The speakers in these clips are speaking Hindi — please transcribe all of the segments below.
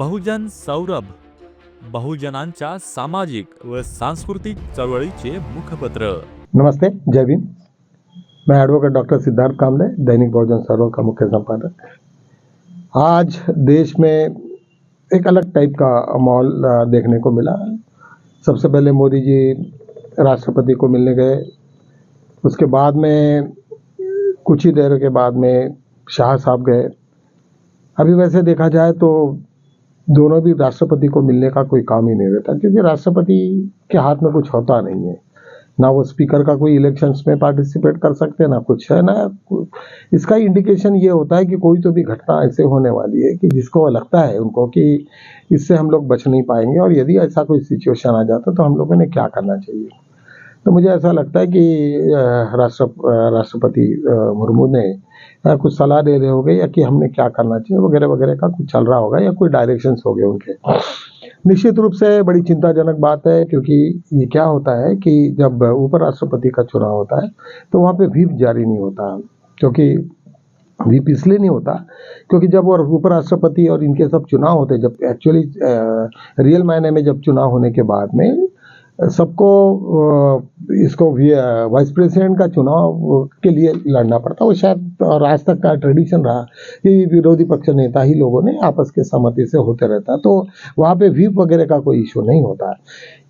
बहुजन सौरभ, बहुजनांच्या सामाजिक व सांस्कृतिक चळवळीचे मुखपत्र। नमस्ते, जय भीम। मैं एडवोकेट डॉक्टर सिद्धार्थ कामले, दैनिक बहुजन सौरभ का मुख्य संपादक। आज देश में एक अलग टाइप का माहौल देखने को मिला। सबसे पहले मोदी जी राष्ट्रपति को मिलने गए, उसके बाद में कुछ ही देर के बाद में शाह साहब गए। अभी वैसे देखा जाए तो दोनों भी राष्ट्रपति को मिलने का कोई काम ही नहीं रहता, क्योंकि राष्ट्रपति के हाथ में कुछ होता नहीं है। ना वो स्पीकर का कोई इलेक्शंस में पार्टिसिपेट कर सकते, ना कुछ है ना। इसका इंडिकेशन ये होता है कि कोई तो भी घटना ऐसे होने वाली है कि जिसको लगता है उनको कि इससे हम लोग बच नहीं पाएंगे, और यदि ऐसा कोई सिचुएशन आ जाता तो हम लोगों ने क्या करना चाहिए। तो मुझे ऐसा लगता है कि राष्ट्रपति मुर्मू ने कुछ सलाह दे रहे होंगे, या कि हमने क्या करना चाहिए वगैरह वगैरह का कुछ चल रहा होगा, या कोई डायरेक्शंस हो गए उनके। निश्चित रूप से बड़ी चिंताजनक बात है, क्योंकि ये क्या होता है कि जब उपराष्ट्रपति का चुनाव होता है तो वहाँ पे व्हिप जारी नहीं होता। क्योंकि व्हिप इसलिए नहीं होता क्योंकि जब वो उपराष्ट्रपति और इनके सब चुनाव होते, जब एक्चुअली रियल मायने में जब चुनाव होने के बाद में सबको इसको वाइस प्रेसिडेंट का चुनाव के लिए लड़ना पड़ता। वो शायद और आज तक का ट्रेडिशन रहा कि विरोधी पक्ष नेता ही लोगों ने आपस के सहमति से होते रहता, तो वहाँ पे व्हिप वगैरह का कोई इशू नहीं होता।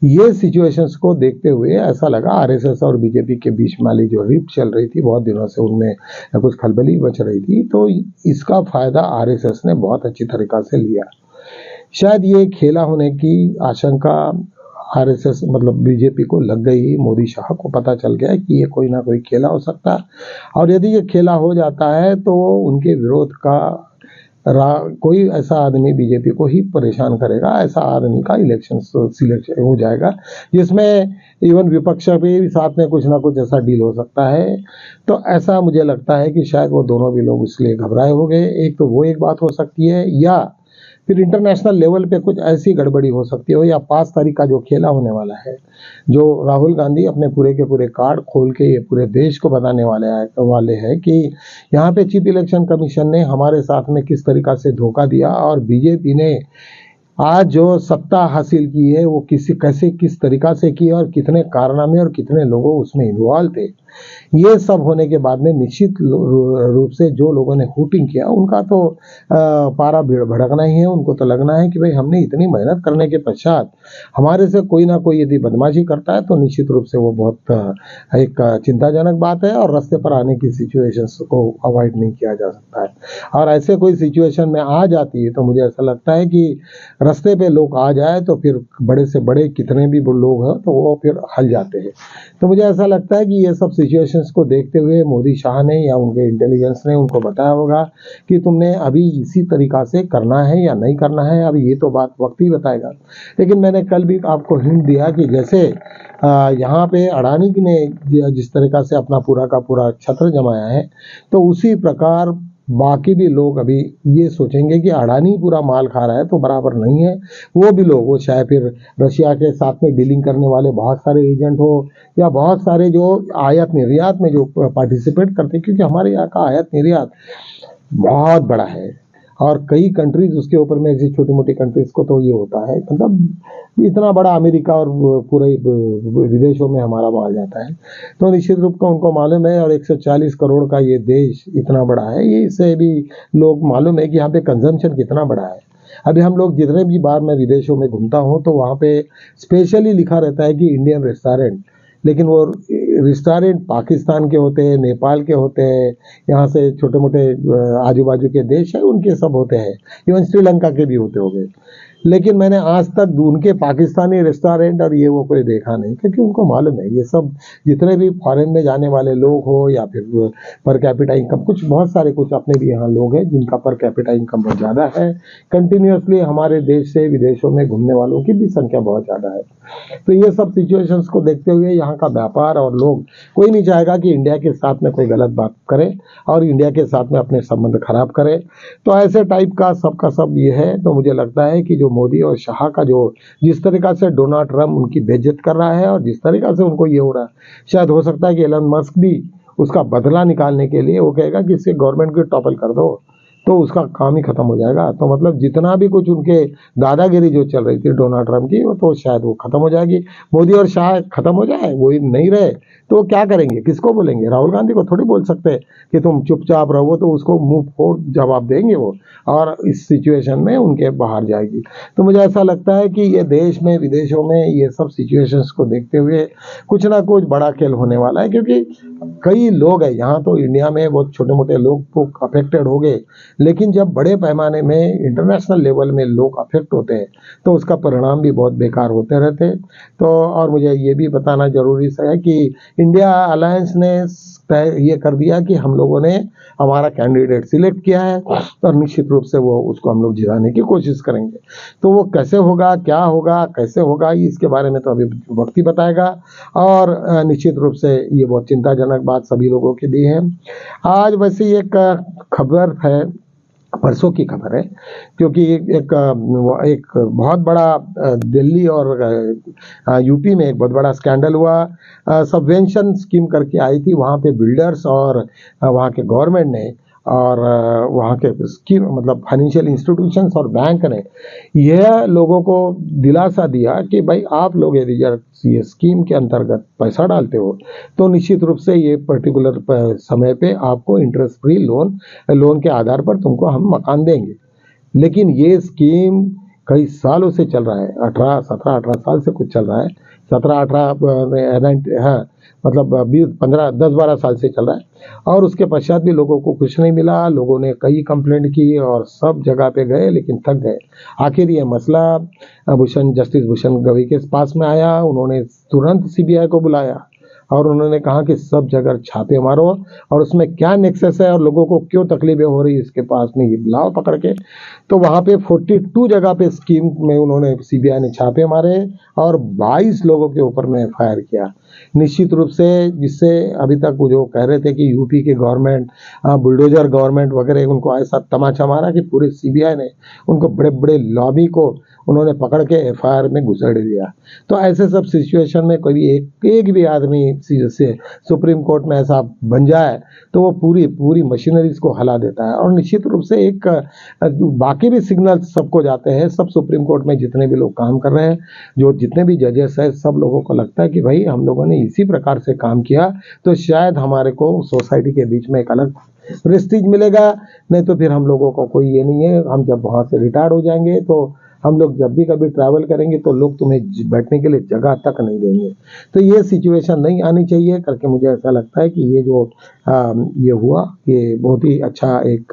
ये सिचुएशंस को देखते हुए ऐसा लगा आरएसएस और बीजेपी के बीच वाली जो रिप चल रही थी बहुत दिनों से, उनमें कुछ खलबली मच रही थी, तो इसका फायदा आरएसएस ने बहुत अच्छी तरीका से लिया। शायद ये खेला होने की आशंका आरएसएस मतलब बीजेपी को लग गई। मोदी शाह को पता चल गया कि ये कोई ना कोई खेला हो सकता है, और यदि ये खेला हो जाता है तो उनके विरोध का कोई ऐसा आदमी बीजेपी को ही परेशान करेगा। ऐसा आदमी का इलेक्शन सिलेक्शन हो जाएगा जिसमें इवन विपक्ष भी साथ में कुछ ना कुछ ऐसा डील हो सकता है। तो ऐसा मुझे लगता है कि शायद वो दोनों भी लोग इसलिए घबराए हो गए। एक तो वो एक बात हो सकती है, या फिर इंटरनेशनल लेवल पे कुछ ऐसी गड़बड़ी हो सकती है, या 5 तारीख का जो खेला होने वाला है, जो राहुल गांधी अपने पूरे के पूरे कार्ड खोल के ये पूरे देश को बताने वाले हैं कि यहाँ पे चीफ इलेक्शन कमीशन ने हमारे साथ में किस तरीका से धोखा दिया, और बीजेपी ने आज जो सत्ता हासिल की है वो किस तरीका से की, और कितने कारनामे और कितने लोगों उसमें इन्वॉल्व थे। ये सब होने के बाद में निश्चित रूप से जो लोगों ने हूटिंग किया उनका तो पारा भड़कना ही है। उनको तो लगना है कि भाई हमने इतनी मेहनत करने के पश्चात हमारे से कोई ना कोई यदि बदमाशी करता है तो निश्चित रूप से वो बहुत एक चिंताजनक बात है, और रास्ते पर आने की सिचुएशंस को अवॉइड नहीं किया जा सकता है। और ऐसे कोई सिचुएशन में आ जाती है तो मुझे ऐसा लगता है कि रास्ते पे लोग आ जाए तो फिर बड़े से बड़े कितने भी लोग हैं तो वो फिर हल जाते हैं। तो मुझे ऐसा लगता है कि ये सब सिचुएशंस को देखते हुए मोदी शाह ने या उनके इंटेलिजेंस ने उनको बताया होगा कि तुमने अभी इसी तरीका से करना है या नहीं करना है, अभी ये तो बात वक्त ही बताएगा। लेकिन मैंने कल भी आपको हिंट दिया कि जैसे यहाँ पे अडानी ने जिस तरीका से अपना पूरा का पूरा छत्र जमाया है, तो उसी प्रकार बाकी भी लोग अभी ये सोचेंगे कि अडानी पूरा माल खा रहा है तो बराबर नहीं है। वो भी लोग, वो चाहे फिर रशिया के साथ में डीलिंग करने वाले बहुत सारे एजेंट हो, या बहुत सारे जो आयात निर्यात में जो पार्टिसिपेट करते हैं, क्योंकि हमारे यहाँ का आयात निर्यात बहुत बड़ा है, और कई कंट्रीज उसके ऊपर में, ऐसी छोटी मोटी कंट्रीज को तो ये होता है, मतलब इतना बड़ा अमेरिका और पूरे विदेशों में हमारा माल जाता है। तो निश्चित रूप का उनको मालूम है, और 140 करोड़ का ये देश इतना बड़ा है, ये इससे भी लोग मालूम है कि यहाँ पे कंजम्पशन कितना बड़ा है। अभी हम लोग जितने भी बार मैं विदेशों में घूमता हूँ तो वहाँ पे स्पेशली लिखा रहता है कि इंडियन रेस्टोरेंट, लेकिन वो रेस्टोरेंट पाकिस्तान के होते हैं, नेपाल के होते हैं, यहाँ से छोटे मोटे आजू बाजू के देश हैं उनके सब होते हैं, इवन श्रीलंका के भी होते होंगे। लेकिन मैंने आज तक उनके पाकिस्तानी रेस्टोरेंट और ये वो कोई देखा नहीं, क्योंकि उनको मालूम है ये सब जितने भी फॉरेन में जाने वाले लोग हो, या फिर पर कैपिटा इनकम, कुछ बहुत सारे कुछ अपने भी यहाँ लोग हैं जिनका पर कैपिटा इनकम बहुत ज़्यादा है। कंटिन्यूसली हमारे देश से विदेशों में घूमने वालों की भी संख्या बहुत ज़्यादा है। तो ये सब सिचुएशंस को देखते हुए यहाँ का व्यापार और लोग, कोई नहीं चाहेगा कि इंडिया के साथ में कोई गलत बात करे और इंडिया के साथ में अपने संबंध खराब करे। तो ऐसे टाइप का सबका सब ये है। तो मुझे लगता है कि जो मोदी और शाह का जो जिस तरीका से डोनाल्ड ट्रम्प उनकी बेइज्जत कर रहा है, और जिस तरीका से उनको ये हो रहा है, शायद हो सकता है कि एलन मस्क भी उसका बदला निकालने के लिए वो कहेगा कि इससे गवर्नमेंट को टॉपल कर दो, तो उसका काम ही खत्म हो जाएगा। तो मतलब जितना भी कुछ उनके दादागिरी जो चल रही थी डोनाल्ड ट्रंप की, वो तो शायद वो खत्म हो जाएगी। मोदी और शाह खत्म हो जाए, वो नहीं रहे तो वो क्या करेंगे, किसको बोलेंगे? राहुल गांधी को थोड़ी बोल सकते कि तुम चुपचाप रहो, तो उसको मुंह फोड़ जवाब देंगे वो, और इस सिचुएशन में उनके बाहर जाएगी। तो मुझे ऐसा लगता है कि ये देश में विदेशों में ये सब सिचुएशंस को देखते हुए कुछ ना कुछ बड़ा खेल होने वाला है, क्योंकि कई लोग हैं यहाँ, तो इंडिया में बहुत छोटे मोटे लोग को अफेक्टेड हो गए, लेकिन जब बड़े पैमाने में इंटरनेशनल लेवल में लोग अफेक्ट होते हैं तो उसका परिणाम भी बहुत बेकार होते रहते हैं। तो और मुझे ये भी बताना जरूरी है कि इंडिया अलायंस ने ये कर दिया कि हम लोगों ने हमारा कैंडिडेट सिलेक्ट किया है और निश्चित रूप से वो उसको हम लोग जिताने की कोशिश करेंगे। तो वो कैसे होगा, क्या होगा, कैसे होगा, इसके बारे में तो अभी वक्त ही बताएगा। और निश्चित रूप से ये बहुत चिंताजनक बात सभी लोगों के लिए है। आज वैसे एक खबर है, परसों की खबर है, क्योंकि एक बहुत बड़ा दिल्ली और यूपी में एक बहुत बड़ा स्कैंडल हुआ। सबवेंशन स्कीम करके आई थी, वहाँ पे बिल्डर्स और वहाँ के गवर्नमेंट ने और वहाँ के स्कीम मतलब फाइनेंशियल इंस्टीट्यूशंस और बैंक ने यह लोगों को दिलासा दिया कि भाई आप लोग यदि ये स्कीम के अंतर्गत पैसा डालते हो तो निश्चित रूप से ये पर्टिकुलर समय पे आपको इंटरेस्ट फ्री लोन के आधार पर तुमको हम मकान देंगे। लेकिन ये स्कीम कई सालों से चल रहा है, 17-18 साल से कुछ चल रहा है, 17-18 हाँ मतलब 10-12 साल से चल रहा है, और उसके पश्चात भी लोगों को कुछ नहीं मिला। लोगों ने कई कंप्लेंट की और सब जगह पे गए, लेकिन थक गए। आखिर ये मसला जस्टिस भूषण गवई के पास में आया। उन्होंने तुरंत सीबीआई को बुलाया और उन्होंने कहा कि सब जगह छापे मारो और उसमें क्या नेक्सस है और लोगों को क्यों तकलीफें हो रही है इसके पास में ये लाओ पकड़ के। तो वहाँ पे 42 जगह पे स्कीम में उन्होंने सीबीआई ने छापे मारे और 22 लोगों के ऊपर में एफआईआर किया। निश्चित रूप से जिससे अभी तक वो जो कह रहे थे कि यूपी के गवर्नमेंट बुलडोजर गवर्नमेंट वगैरह, उनको ऐसा तमाचा मारा कि पूरे सीबीआई ने उनको बड़े बड़े लॉबी को उन्होंने पकड़ के एफआईआर में घुसेड़ दिया। तो ऐसे सब सिचुएशन में कोई एक भी आदमी से सुप्रीम कोर्ट में ऐसा बन जाए तो वो पूरी मशीनरीज को हिला देता है। और निश्चित रूप से एक बाकी भी सिग्नल सबको जाते हैं, सब सुप्रीम कोर्ट में जितने भी लोग काम कर रहे हैं, जो जितने भी जजेस हैं, सब लोगों को लगता है कि भाई हम लोगों ने इसी प्रकार से काम किया तो शायद हमारे को सोसाइटी के बीच में एक अलग प्रेस्टीज मिलेगा। नहीं तो फिर हम लोगों को कोई ये नहीं है, हम जब वहाँ से रिटायर्ड हो जाएंगे तो हम लोग जब भी कभी ट्रैवल करेंगे तो लोग तुम्हें बैठने के लिए जगह तक नहीं देंगे। तो ये सिचुएशन नहीं आनी चाहिए करके मुझे ऐसा लगता है कि ये जो ये हुआ ये बहुत ही अच्छा एक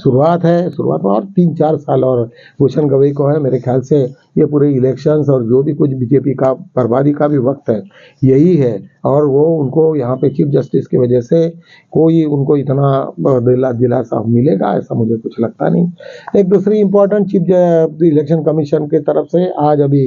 शुरुआत है और 3-4 साल और भूषण गवई को है। मेरे ख्याल से ये पूरे इलेक्शंस और जो भी कुछ बीजेपी का बर्बादी का भी वक्त है यही है, और वो उनको यहाँ पे चीफ जस्टिस की वजह से कोई उनको इतना दिलासा मिलेगा ऐसा मुझे कुछ लगता नहीं। एक दूसरी इम्पोर्टेंट चीज इलेक्शन कमीशन की तरफ से आज अभी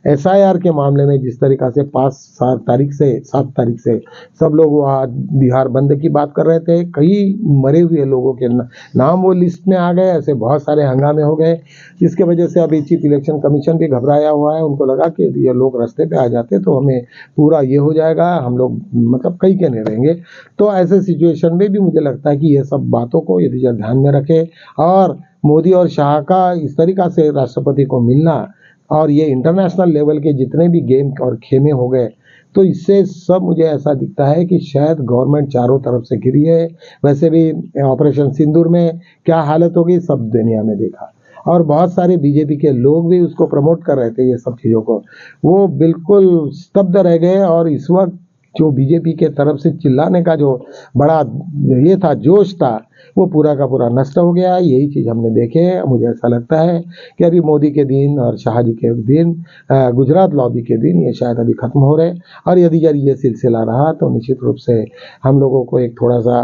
एसआईआर के मामले में जिस तरीका से 7 तारीख से सब लोग वहाँ बिहार बंद की बात कर रहे थे, कई मरे हुए लोगों के नाम वो लिस्ट में आ गए, ऐसे बहुत सारे हंगामे हो गए जिसके वजह से अभी चीफ इलेक्शन कमीशन भी घबराया हुआ है। उनको लगा कि यदि ये लोग रास्ते पे आ जाते तो हमें पूरा ये हो जाएगा, हम लोग मतलब कहीं के नहीं रहेंगे। तो ऐसे सिचुएशन में भी मुझे लगता है कि ये सब बातों को यदि ध्यान में रखे और मोदी और शाह का इस तरीका से राष्ट्रपति को मिलना और ये इंटरनेशनल लेवल के जितने भी गेम और खेमे हो गए, तो इससे सब मुझे ऐसा दिखता है कि शायद गवर्नमेंट चारों तरफ से घिरी है। वैसे भी ऑपरेशन सिंदूर में क्या हालत होगी सब दुनिया में देखा, और बहुत सारे बीजेपी के लोग भी उसको प्रमोट कर रहे थे, ये सब चीज़ों को वो बिल्कुल स्तब्ध रह गए। और इस वक्त जो बीजेपी के तरफ से चिल्लाने का जो बड़ा ये था, जोश था, वो पूरा का पूरा नष्ट हो गया। यही चीज़ हमने देखे। मुझे ऐसा लगता है कि अभी मोदी के दिन और शाह जी के दिन, गुजरात लॉबी के दिन ये शायद अभी खत्म हो रहे, और यदि ये सिलसिला रहा तो निश्चित रूप से हम लोगों को एक थोड़ा सा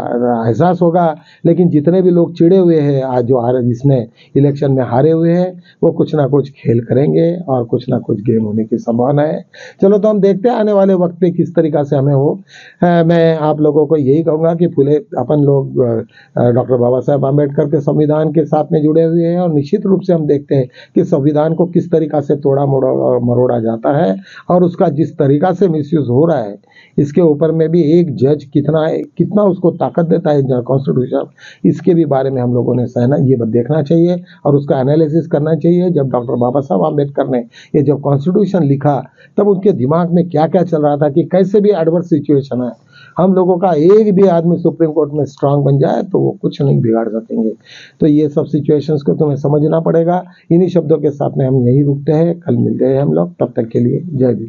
एहसास होगा। लेकिन जितने भी लोग चिड़े हुए हैं आज जो जिसमें इलेक्शन में हारे हुए हैं, वो कुछ ना कुछ खेल करेंगे और कुछ ना कुछ गेम होने की संभावना है। चलो तो हम देखते हैं आने वाले वक्त पे किस तरीका से हमें हो। मैं आप लोगों को यही कहूँगा कि फुले अपन लोग डॉक्टर बाबा साहेब आम्बेडकर के संविधान के साथ में जुड़े हुए हैं, और निश्चित रूप से हम देखते हैं कि संविधान को किस तरीका से तोड़ा मरोड़ा जाता है और उसका जिस तरीका से मिसयूज हो रहा है, इसके ऊपर में भी एक जज कितना उसको ताकत देता है कॉन्स्टिट्यूशन, इसके भी बारे में हम लोगों ने ये देखना चाहिए और उसका एनालिसिस करना चाहिए। जब डॉक्टर बाबा साहब आम्बेडकर ने ये जब कॉन्स्टिट्यूशन लिखा, तब उनके दिमाग में क्या क्या चल रहा था कि कैसे भी एडवर्स सिचुएशन है, हम लोगों का एक भी आदमी सुप्रीम कोर्ट में स्ट्रांग बन जाए तो वो कुछ नहीं बिगाड़ सकेंगे। तो ये सब सिचुएशंस को तुम्हें समझना पड़ेगा। इन्हीं शब्दों के साथ में हम यही रुकते हैं, कल मिलते हैं हम लोग, तब तक के लिए जय भीम।